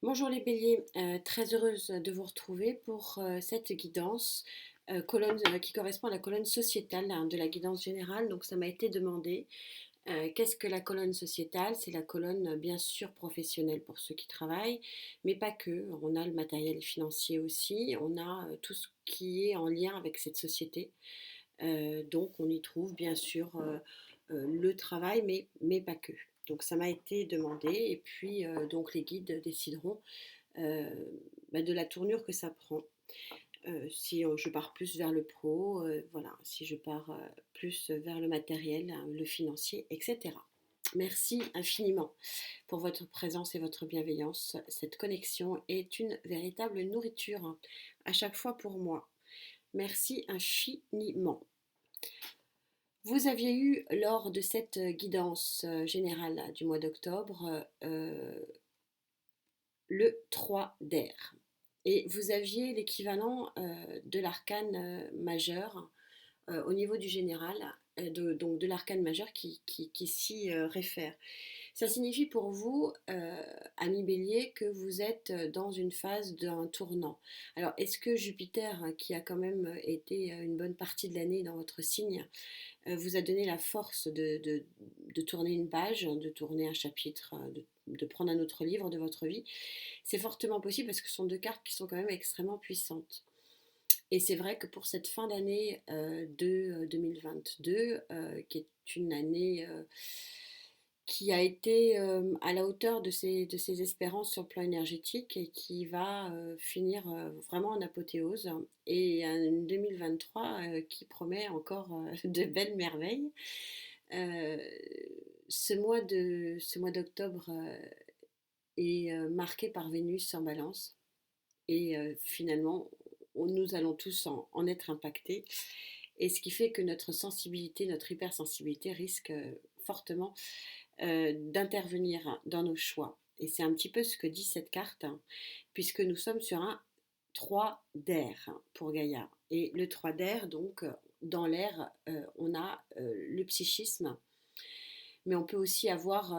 Bonjour les béliers, très heureuse de vous retrouver pour cette guidance colonne, qui correspond à la colonne sociétale hein, de la guidance générale. Donc ça m'a été demandé. Qu'est-ce que la colonne sociétale? C'est la colonne bien sûr professionnelle pour ceux qui travaillent, mais pas que. On a le matériel financier aussi, on a tout ce qui est en lien avec cette société. Donc on y trouve bien sûr le travail, mais pas que. Donc ça m'a été demandé et puis donc les guides décideront euh, de la tournure que ça prend. Si je pars plus vers le pro, voilà, si je pars plus vers le matériel, hein, le financier, etc. Merci infiniment pour votre présence et votre bienveillance. Cette connexion est une véritable nourriture hein, à chaque fois pour moi. Merci infiniment. Vous aviez eu lors de cette guidance générale du mois d'octobre le 3 d'air. Et vous aviez l'équivalent de l'arcane majeur au niveau du général, donc de l'arcane majeur qui s'y réfère. Ça signifie pour vous, ami Bélier, que vous êtes dans une phase d'un tournant. Alors, est-ce que Jupiter, qui a quand même été une bonne partie de l'année dans votre signe, vous a donné la force de tourner une page, de tourner un chapitre, de prendre un autre livre de votre vie? C'est fortement possible parce que ce sont deux cartes qui sont quand même extrêmement puissantes. Et c'est vrai que pour cette fin d'année de 2022, qui est une année qui a été à la hauteur de ses espérances sur le plan énergétique et qui va finir vraiment en apothéose. Et un 2023 qui promet encore de belles merveilles. Euh, ce mois d'octobre est marqué par Vénus en balance. Et finalement, nous allons tous en être impactés. Et ce qui fait que notre sensibilité, notre hypersensibilité risque fortement d'intervenir dans nos choix. Et c'est un petit peu ce que dit cette carte, hein, puisque nous sommes sur un 3 d'air hein, pour Gaïa. Et le 3 d'air, donc, dans l'air, on a le psychisme, mais on peut aussi avoir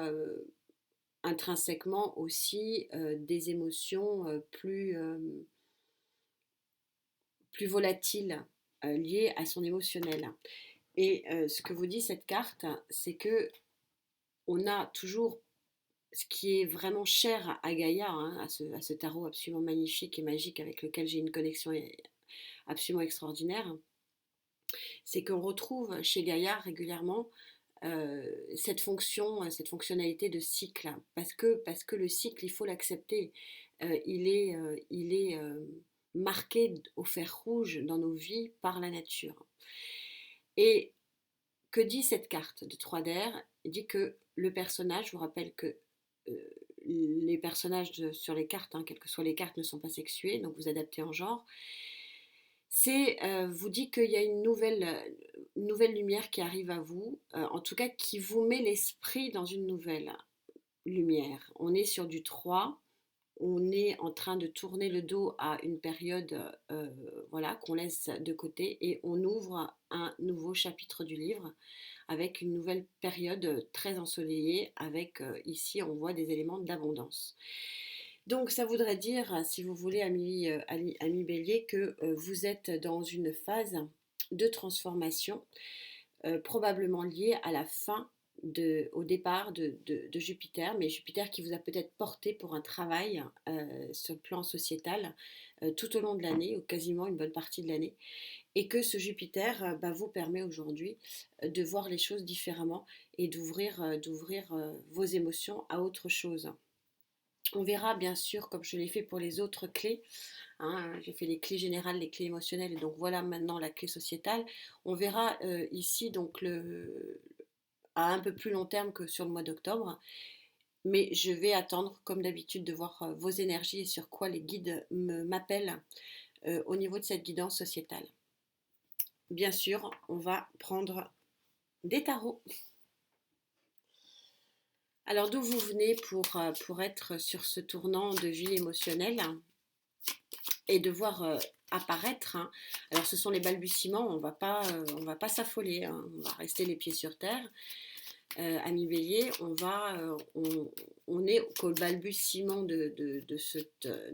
intrinsèquement aussi des émotions plus volatiles liées à son émotionnel. Et ce que vous dit cette carte, c'est que on a toujours ce qui est vraiment cher à Gaïa, hein, à ce tarot absolument magnifique et magique avec lequel j'ai une connexion absolument extraordinaire, c'est qu'on retrouve chez Gaïa régulièrement cette fonctionnalité de cycle, parce que le cycle, il faut l'accepter. Il est marqué au fer rouge dans nos vies par la nature. Et que dit cette carte de 3 d'air? Il dit que le personnage, je vous rappelle que euh, les personnages sur les cartes, hein, quelles que soient les cartes, ne sont pas sexués, donc vous adaptez en genre. Vous dit qu'il y a une nouvelle lumière qui arrive à vous, en tout cas qui vous met l'esprit dans une nouvelle lumière. On est sur du 3, on est en train de tourner le dos à une période voilà, qu'on laisse de côté et on ouvre un nouveau chapitre du livre avec une nouvelle période très ensoleillée avec ici on voit des éléments d'abondance. Donc ça voudrait dire, si vous voulez, ami Bélier, que vous êtes dans une phase de transformation, probablement liée à la fin au départ de Jupiter, mais Jupiter qui vous a peut-être porté pour un travail sur le plan sociétal tout au long de l'année, ou quasiment une bonne partie de l'année, et que ce Jupiter vous permet aujourd'hui de voir les choses différemment et d'ouvrir vos émotions à autre chose. On verra bien sûr, comme je l'ai fait pour les autres clés, hein, j'ai fait les clés générales, les clés émotionnelles, et donc voilà maintenant la clé sociétale. On verra ici donc à un peu plus long terme que sur le mois d'octobre, mais je vais attendre comme d'habitude de voir vos énergies et sur quoi les guides m'appellent au niveau de cette guidance sociétale. Bien sûr, on va prendre des tarots. Alors d'où vous venez pour être sur ce tournant de vie émotionnelle et de voir apparaître, hein. Alors ce sont les balbutiements, on va pas s'affoler, hein, on va rester les pieds sur terre. ami Bélier, on est qu'au balbutiement de ce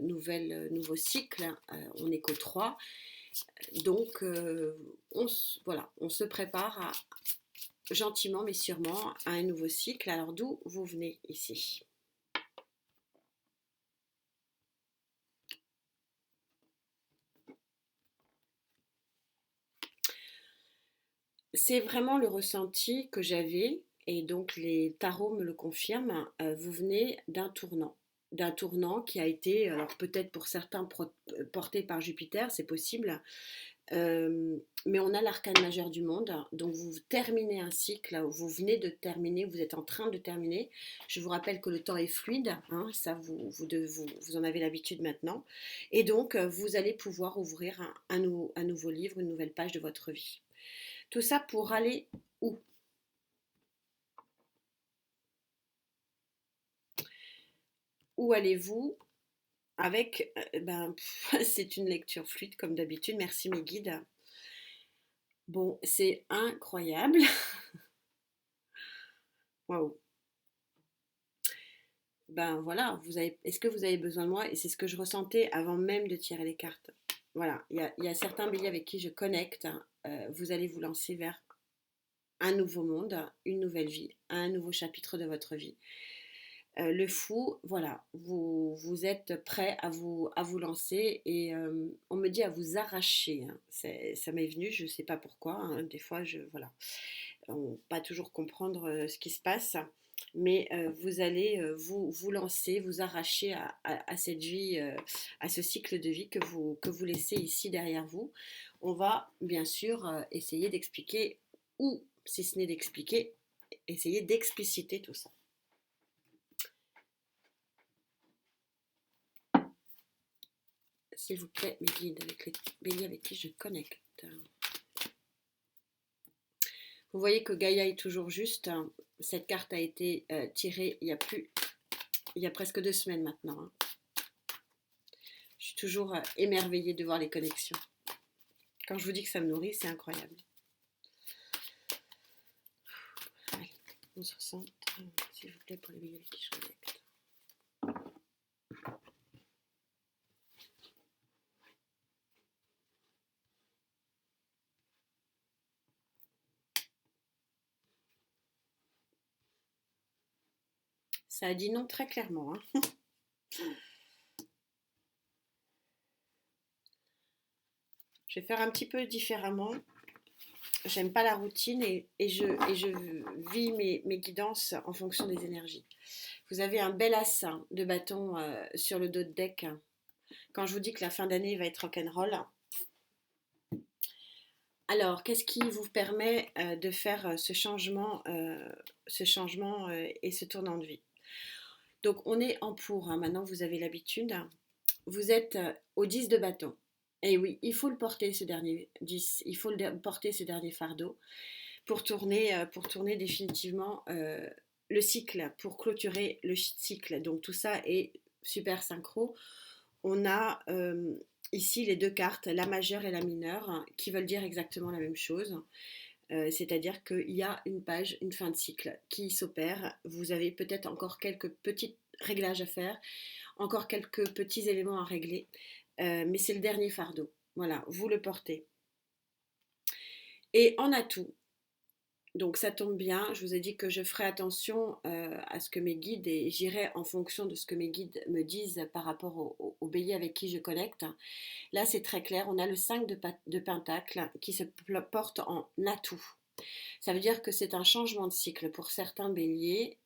nouveau cycle, on n'est qu'au 3. Donc, voilà, on se prépare gentiment mais sûrement à un nouveau cycle. Alors, d'où vous venez ici? C'est vraiment le ressenti que j'avais, et donc les tarots me le confirment. Vous venez d'un tournant qui a été, alors peut-être pour certains porté par Jupiter, c'est possible, mais on a l'arcane majeur du monde, donc vous terminez un cycle, vous venez de terminer, vous êtes en train de terminer. Je vous rappelle que le temps est fluide, hein, ça vous en avez l'habitude maintenant, et donc vous allez pouvoir ouvrir un nouveau livre, une nouvelle page de votre vie. Tout ça pour aller où? Où allez-vous avec, c'est une lecture fluide comme d'habitude, merci mes guides. Bon, c'est incroyable. Waouh. Ben voilà, est-ce que vous avez besoin de moi? Et c'est ce que je ressentais avant même de tirer les cartes. Voilà, il y a certains béliers avec qui je connecte. Vous allez vous lancer vers un nouveau monde, une nouvelle vie, un nouveau chapitre de votre vie. Le fou, voilà, vous êtes prêt à vous lancer, et on me dit à vous arracher, hein. Ça m'est venu, je ne sais pas pourquoi, hein. Des fois, voilà, pas toujours comprendre ce qui se passe, mais vous allez vous lancer, vous arracher à cette vie, à ce cycle de vie que vous laissez ici derrière vous. On va bien sûr essayer d'expliquer, ou si ce n'est d'expliquer, essayer d'expliciter tout ça. S'il vous plaît, mes guides, avec les béliers avec qui je connecte. Vous voyez que Gaïa est toujours juste. Cette carte a été tirée il y a presque 2 semaines maintenant, hein. Je suis toujours émerveillée de voir les connexions. Quand je vous dis que ça me nourrit, c'est incroyable. Allez, on se recentre, s'il vous plaît, pour les béliers avec qui je connecte. Ça a dit non très clairement, hein. Je vais faire un petit peu différemment. J'aime pas la routine, et je vis mes guidances en fonction des énergies. Vous avez un bel as de bâton sur le dos de deck. Quand je vous dis que la fin d'année va être rock'n'roll. Alors, qu'est-ce qui vous permet de faire ce changement et ce tournant de vie? Donc, on est en pour, hein. Maintenant, vous avez l'habitude. Vous êtes au 10 de bâton. Et oui, il faut le porter, ce dernier 10. Il faut porter ce dernier fardeau pour tourner définitivement le cycle, pour clôturer le cycle. Donc, tout ça est super synchro. On a ici les 2 cartes, la majeure et la mineure, qui veulent dire exactement la même chose. C'est-à-dire qu'il y a une fin de cycle qui s'opère. Vous avez peut-être encore quelques petits réglages à faire, encore quelques petits éléments à régler, mais c'est le dernier fardeau. Voilà, vous le portez. Et en atout, donc ça tombe bien, je vous ai dit que je ferai attention à ce que mes guides, et j'irai en fonction de ce que mes guides me disent par rapport au bélier avec qui je connecte. Là, c'est très clair, on a le 5 de pentacle qui se porte en atout. Ça veut dire que c'est un changement de cycle pour certains béliers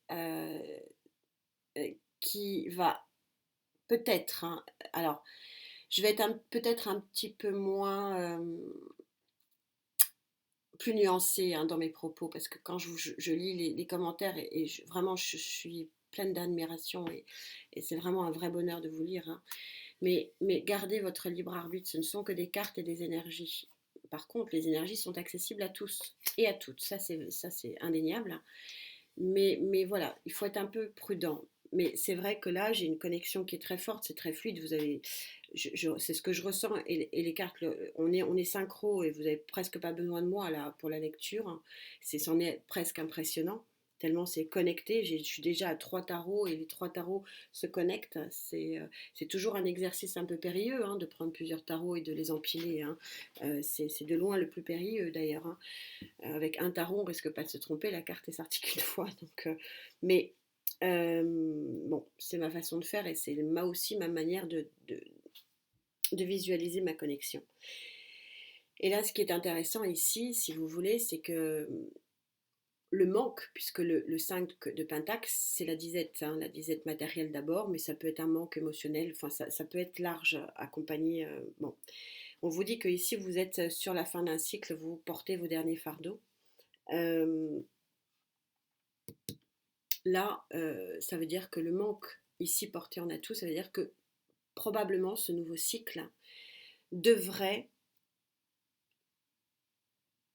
qui va peut-être, hein, alors je vais être peut-être un petit peu moins plus nuancée, hein, dans mes propos, parce que quand je lis les commentaires, et vraiment je suis pleine d'admiration, et c'est vraiment un vrai bonheur de vous lire, hein. Mais gardez votre libre arbitre, ce ne sont que des cartes et des énergies. Par contre, les énergies sont accessibles à tous et à toutes, ça c'est indéniable. Mais voilà, il faut être un peu prudent. Mais c'est vrai que là, j'ai une connexion qui est très forte, c'est très fluide. C'est ce que je ressens, et les cartes, on est synchro, et vous n'avez presque pas besoin de moi là pour la lecture. C'en est presque impressionnant tellement c'est connecté. Je suis déjà à 3 tarots et les 3 tarots se connectent. C'est toujours un exercice un peu périlleux hein, de prendre plusieurs tarots et de les empiler. Hein. C'est de loin le plus périlleux d'ailleurs. Hein. Avec un tarot, on risque pas de se tromper, la carte est sortie qu'une fois. Donc, mais bon, c'est ma façon de faire et c'est aussi ma manière de visualiser ma connexion. Et là, ce qui est intéressant ici, si vous voulez, c'est que le manque, puisque le 5 de Pentacle, c'est la disette, hein, la disette matérielle d'abord, mais ça peut être un manque émotionnel, enfin ça peut être large, accompagné. Bon. On vous dit que ici vous êtes sur la fin d'un cycle, vous portez vos derniers fardeaux. Là, ça veut dire que le manque ici porté en atout, ça veut dire que probablement ce nouveau cycle devrait.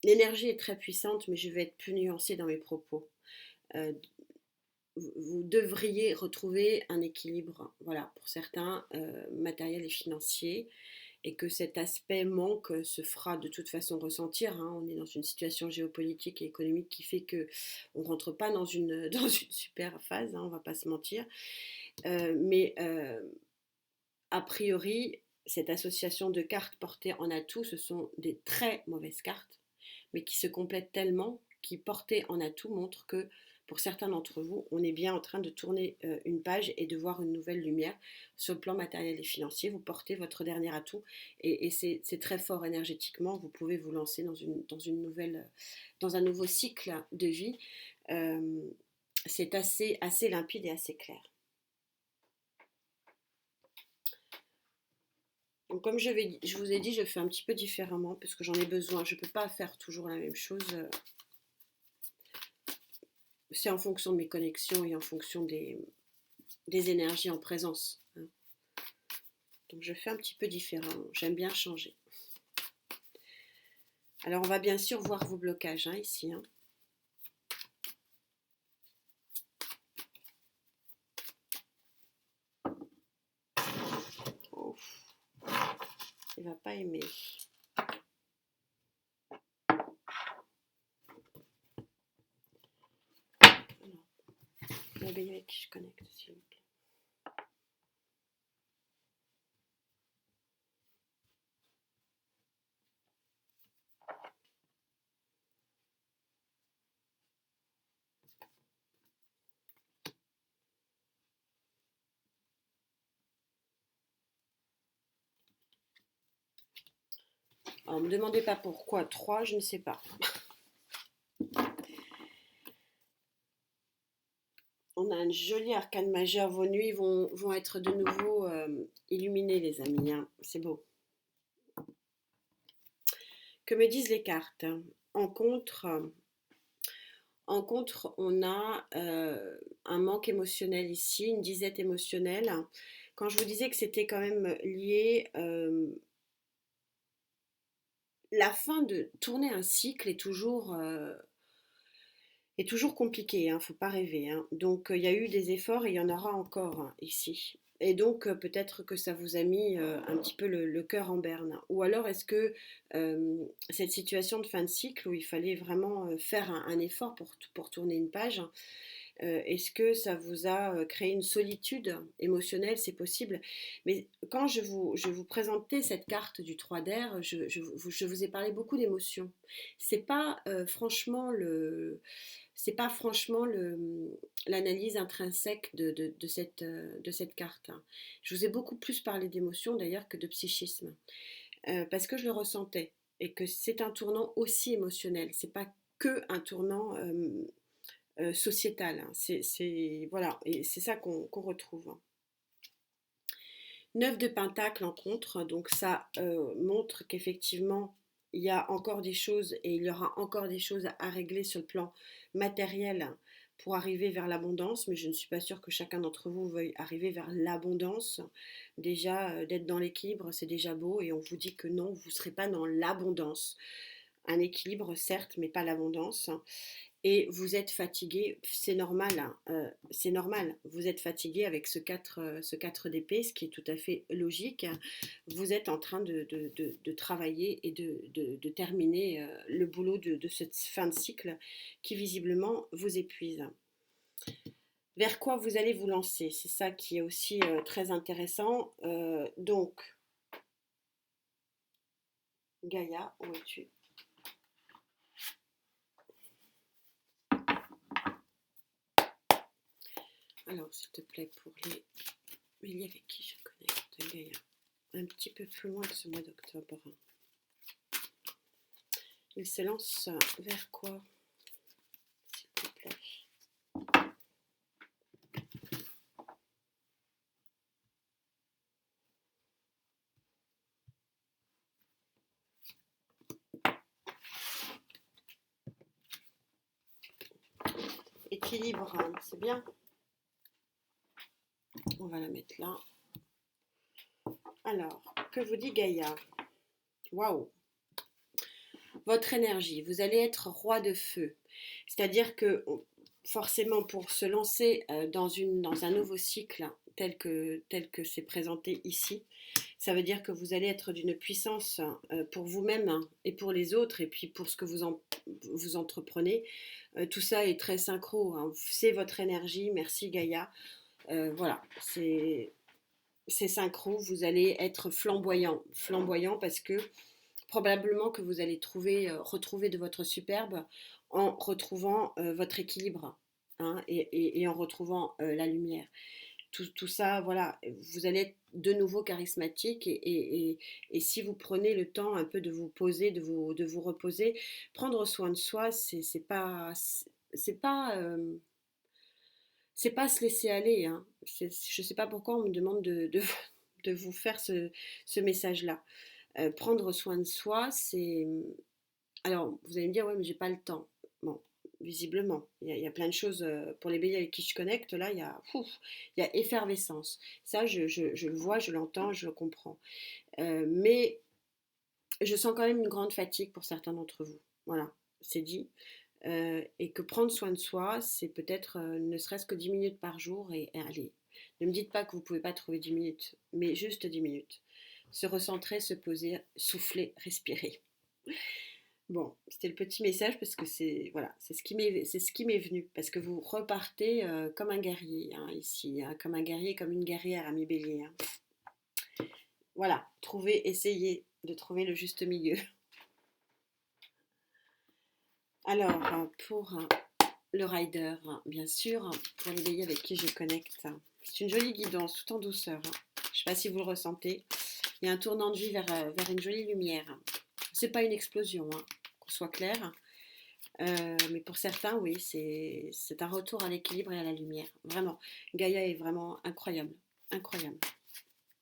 L'énergie est très puissante, mais je vais être plus nuancée dans mes propos. Euh, vous devriez retrouver un équilibre, voilà, pour certains, matériel et financier, et que cet aspect manque se fera de toute façon ressentir. Hein. On est dans une situation géopolitique et économique qui fait que on rentre pas dans une, dans une super phase, hein, on va pas se mentir. Mais a priori, cette association de cartes portées en atout, ce sont des très mauvaises cartes, mais qui se complètent tellement, qui portées en atout montrent que pour certains d'entre vous, on est bien en train de tourner une page et de voir une nouvelle lumière sur le plan matériel et financier. Vous portez votre dernier atout et c'est très fort énergétiquement. Vous pouvez vous lancer dans un nouveau cycle de vie. C'est assez limpide et assez clair. Donc comme je vous ai dit, je fais un petit peu différemment parce que j'en ai besoin. Je ne peux pas faire toujours la même chose. C'est en fonction de mes connexions et en fonction des énergies en présence. Hein. Donc je fais un petit peu différemment. J'aime bien changer. Alors on va bien sûr voir vos blocages hein, ici. Hein. Oh, il va pas aimer. Alors, avec qui je connecte, s'il vous plaît. Alors, ne me demandez pas pourquoi 3, je ne sais pas. On a un joli arcane majeur. Vos nuits vont être de nouveau illuminées, les amis. Hein. C'est beau. Que me disent les cartes? En contre, on a un manque émotionnel ici, une disette émotionnelle. Quand je vous disais que c'était quand même lié, la fin de tourner un cycle est toujours compliqué, hein, faut pas rêver. Hein. Donc il y a eu des efforts et il y en aura encore hein, ici. Et donc peut-être que ça vous a mis un petit peu le cœur en berne. Ou alors est-ce que cette situation de fin de cycle où il fallait vraiment faire un effort pour tourner une page, est-ce que ça vous a créé une solitude émotionnelle? C'est possible. Mais quand je vous présentais cette carte du 3 d'air, je vous ai parlé beaucoup d'émotions. C'est pas franchement l'analyse intrinsèque de cette carte. Hein. Je vous ai beaucoup plus parlé d'émotions d'ailleurs que de psychisme. Parce que je le ressentais et que c'est un tournant aussi émotionnel. C'est pas que un tournant sociétal. Hein. Voilà, et c'est ça qu'on retrouve. Hein. 9 de Pentacle en contre, donc ça montre qu'effectivement il y a encore des choses et il y aura encore des choses à régler sur le plan matériel pour arriver vers l'abondance, mais je ne suis pas sûre que chacun d'entre vous veuille arriver vers l'abondance. Déjà, d'être dans l'équilibre, c'est déjà beau et on vous dit que non, vous ne serez pas dans l'abondance. Un équilibre, certes, mais pas l'abondance. et vous êtes fatigué, c'est normal, hein, c'est normal. Vous êtes fatigué avec ce 4 d'épée, ce qui est tout à fait logique. Vous êtes en train de travailler et de terminer le boulot de cette fin de cycle qui visiblement vous épuise. Vers quoi vous allez vous lancer? C'est ça qui est aussi très intéressant. Donc, Gaïa, où es-tu? Alors, s'il te plaît, pour les béliers avec qui je connecte, Gaïa, un petit peu plus loin que ce mois d'octobre. Il se lance vers quoi, s'il te plaît? Équilibre, hein, c'est bien. On va la mettre là. Alors, que vous dit Gaïa? Waouh! Votre énergie, vous allez être roi de feu. C'est-à-dire que forcément pour se lancer dans un nouveau cycle tel que c'est présenté ici, ça veut dire que vous allez être d'une puissance pour vous-même, hein, et pour les autres et puis pour ce que vous entreprenez. Tout ça est très synchro, hein. C'est votre énergie, merci Gaïa. Voilà, c'est synchro, vous allez être flamboyant. Flamboyant parce que probablement que vous allez retrouver de votre superbe en retrouvant votre équilibre, hein, et en retrouvant la lumière. Tout ça, voilà, vous allez être de nouveau charismatique et si vous prenez le temps un peu de vous poser, de vous reposer, prendre soin de soi, c'est pas se laisser aller, hein. Je ne sais pas pourquoi on me demande de vous faire ce message-là. Prendre soin de soi, c'est... Alors, vous allez me dire, ouais, mais j'ai pas le temps. Bon, visiblement, il y a plein de choses pour les béliers avec qui je connecte. Là, il y a effervescence. Ça, je le vois, je l'entends, je le comprends. Mais je sens quand même une grande fatigue pour certains d'entre vous. Voilà, c'est dit. Et que prendre soin de soi, c'est peut-être ne serait-ce que 10 minutes par jour. Et allez, ne me dites pas que vous ne pouvez pas trouver 10 minutes, mais juste 10 minutes. Se recentrer, se poser, souffler, respirer. Bon, c'était le petit message parce que c'est voilà, c'est ce qui m'est venu parce que vous repartez comme un guerrier, hein, ici, hein, comme un guerrier, comme une guerrière, ami bélier, hein. Voilà, essayez de trouver le juste milieu. Alors, pour le rider, hein, bien sûr, pour les béliers avec qui je connecte, c'est une jolie guidance tout en douceur, hein. Je ne sais pas si vous le ressentez. Il y a un tournant de vie vers une jolie lumière. C'est pas une explosion, hein, qu'on soit clair. Mais pour certains, oui, c'est un retour à l'équilibre et à la lumière. Vraiment. Gaïa est vraiment incroyable. Incroyable.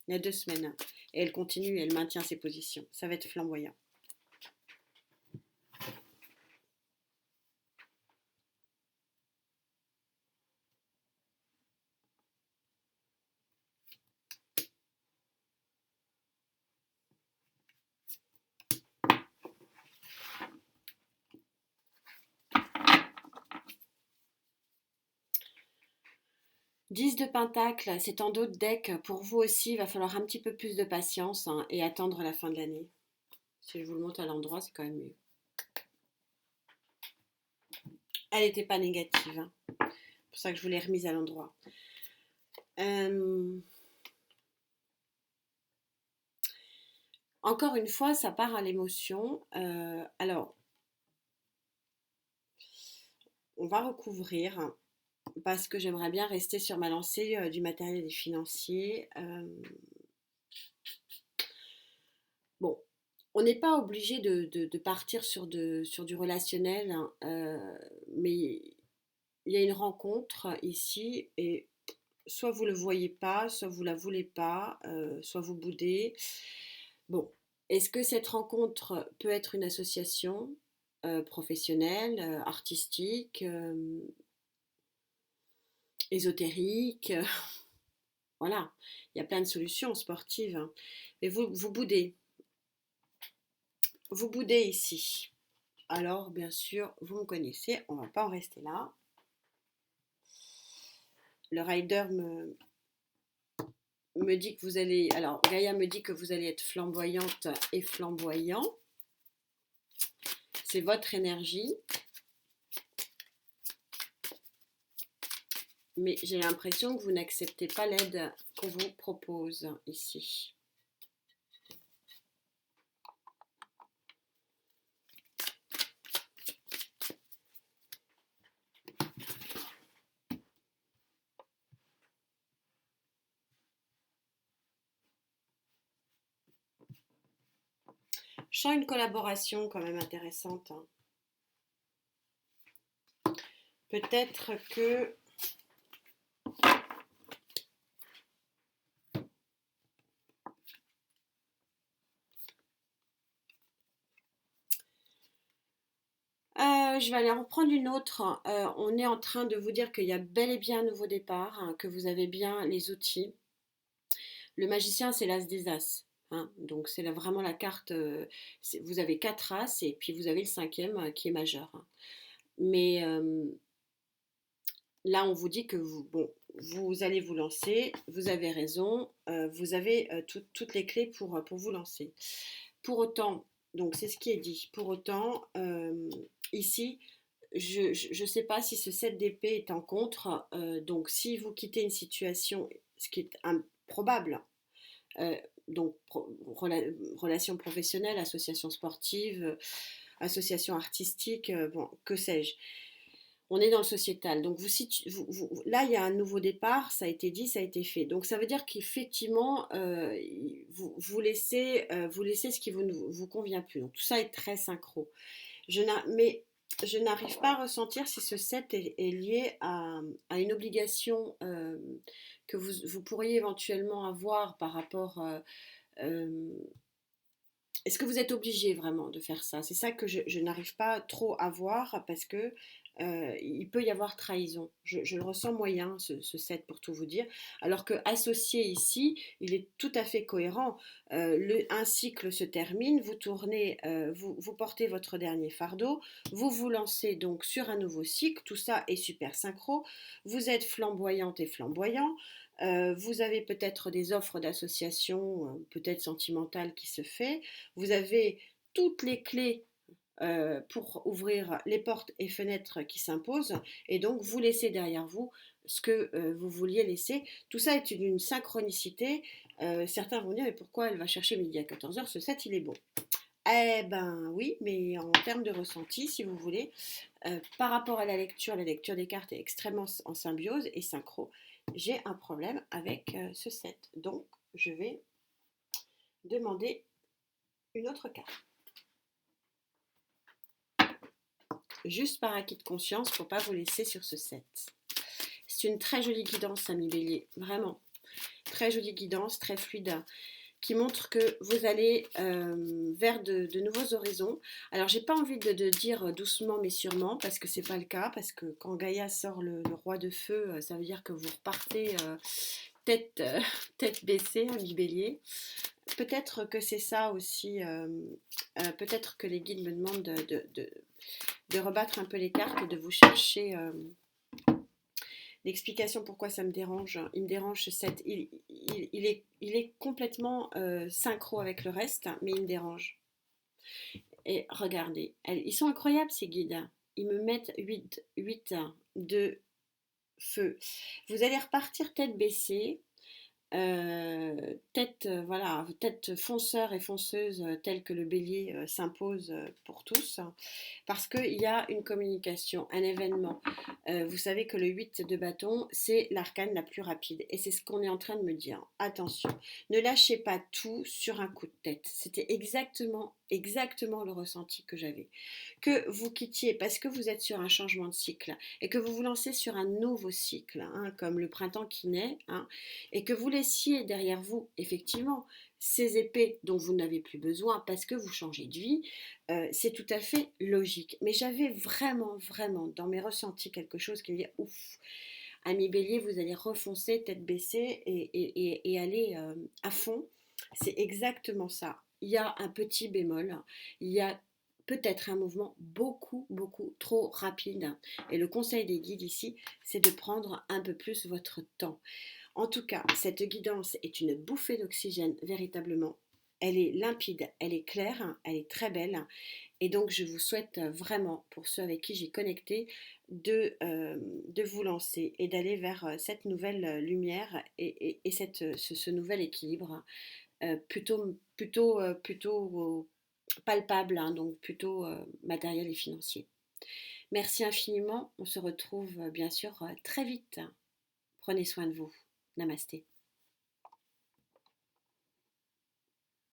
Il y a 2 semaines. Et elle continue, elle maintient ses positions. Ça va être flamboyant. Dix de Pentacle, c'est en d'autres decks. Pour vous aussi, il va falloir un petit peu plus de patience, hein, et attendre la fin de l'année. Si je vous le montre à l'endroit, c'est quand même mieux. Elle n'était pas négative, hein. C'est pour ça que je vous l'ai remise à l'endroit. Encore une fois, ça part à l'émotion. Alors, on va recouvrir parce que j'aimerais bien rester sur ma lancée du matériel et financier. Bon, on n'est pas obligé de partir sur du relationnel, hein, mais il y a une rencontre ici et soit vous ne le voyez pas, soit vous ne la voulez pas, soit vous boudez. Bon, est-ce que cette rencontre peut être une association professionnelle, artistique, ésotérique? Voilà, il y a plein de solutions sportives, hein. Mais vous boudez. Vous boudez ici. alors bien sûr, vous me connaissez, on ne va pas en rester là. Le rider me dit que vous allez... Alors, Gaïa me dit que vous allez être flamboyante et flamboyant. C'est votre énergie. Mais j'ai l'impression que vous n'acceptez pas l'aide qu'on vous propose ici. Je sens une collaboration quand même intéressante. Peut-être que... je vais aller en prendre une autre. On est en train de vous dire qu'il y a bel et bien un nouveau départ, hein, que vous avez bien les outils. Le magicien, c'est l'as des as. Hein, donc c'est vraiment la carte, vous avez 4 as et puis vous avez le cinquième qui est majeur. Hein. Mais là, on vous dit que vous allez vous lancer, vous avez raison, vous avez toutes les clés pour vous lancer. Pour autant, donc c'est ce qui est dit, pour autant, ici, je ne sais pas si ce 7 d'épée est en contre, donc si vous quittez une situation, ce qui est improbable, euh, donc relations professionnelles, associations sportives, associations artistiques, bon, que sais-je. On est dans le sociétal. Donc là, il y a un nouveau départ, ça a été dit, ça a été fait. Donc ça veut dire qu'effectivement, vous laissez ce qui vous convient plus. Donc tout ça est très synchro. Mais je n'arrive pas à ressentir si ce 7 est lié à une obligation que vous pourriez éventuellement avoir par rapport... euh, est-ce que vous êtes obligé vraiment de faire ça? C'est ça que je n'arrive pas trop à voir parce que il peut y avoir trahison. Je le ressens moyen, ce 7 pour tout vous dire. Alors que associé ici, il est tout à fait cohérent. Un cycle se termine, vous tournez, vous portez votre dernier fardeau, vous vous lancez donc sur un nouveau cycle, tout ça est super synchro. Vous êtes flamboyante et flamboyant. Vous avez peut-être des offres d'association, peut-être sentimentales qui se fait. Vous avez toutes les clés pour ouvrir les portes et fenêtres qui s'imposent et donc vous laissez derrière vous ce que vous vouliez laisser. Tout ça est une synchronicité. Certains vont dire mais pourquoi elle va chercher midi à 14h, ce set il est beau. Eh ben oui, mais en termes de ressenti, si vous voulez, par rapport à la lecture des cartes est extrêmement en symbiose et synchro. J'ai un problème avec ce set. Donc, je vais demander une autre carte. Juste par acquis de conscience pour ne pas vous laisser sur ce set. C'est une très jolie guidance, ami Bélier. Vraiment. Très jolie guidance, très fluide, qui montre que vous allez vers de nouveaux horizons. Alors, j'ai pas envie de dire doucement mais sûrement, parce que c'est pas le cas, parce que quand Gaïa sort le roi de feu, ça veut dire que vous repartez tête, tête baissée, ami Bélier. Peut-être que c'est ça aussi, peut-être que les guides me demandent de rebattre un peu les cartes et de vous chercher l'explication pourquoi ça me dérange. Il me dérange ce set. Il est complètement synchro avec le reste, mais il me dérange. Et regardez, ils sont incroyables ces guides. Ils me mettent 8 de feu. Vous allez repartir tête baissée. Voilà, tête fonceur et fonceuse telle que le bélier s'impose pour tous, parce qu'il y a une communication, un événement. Vous savez que le 8 de bâton, c'est l'arcane la plus rapide, et c'est ce qu'on est en train de me dire. Attention, ne lâchez pas tout sur un coup de tête. C'était exactement le ressenti que j'avais. Que vous quittiez parce que vous êtes sur un changement de cycle, et que vous vous lancez sur un nouveau cycle, hein, comme le printemps qui naît, hein, et que vous laissiez derrière vous, effectivement, ces épées dont vous n'avez plus besoin parce que vous changez de vie, c'est tout à fait logique. Mais j'avais vraiment, vraiment dans mes ressentis quelque chose qui me dit ouf, ami Bélier, vous allez refoncer tête baissée et aller à fond. C'est exactement ça. Il y a un petit bémol, il y a peut-être un mouvement beaucoup, beaucoup trop rapide. Et le conseil des guides ici, c'est de prendre un peu plus votre temps. En tout cas, cette guidance est une bouffée d'oxygène véritablement. Elle est limpide, elle est claire, elle est très belle. Et donc, je vous souhaite vraiment, pour ceux avec qui j'ai connecté, de vous lancer et d'aller vers cette nouvelle lumière et ce nouvel équilibre plutôt palpable, hein, donc plutôt matériel et financier. Merci infiniment. On se retrouve bien sûr très vite. Prenez soin de vous. Namasté.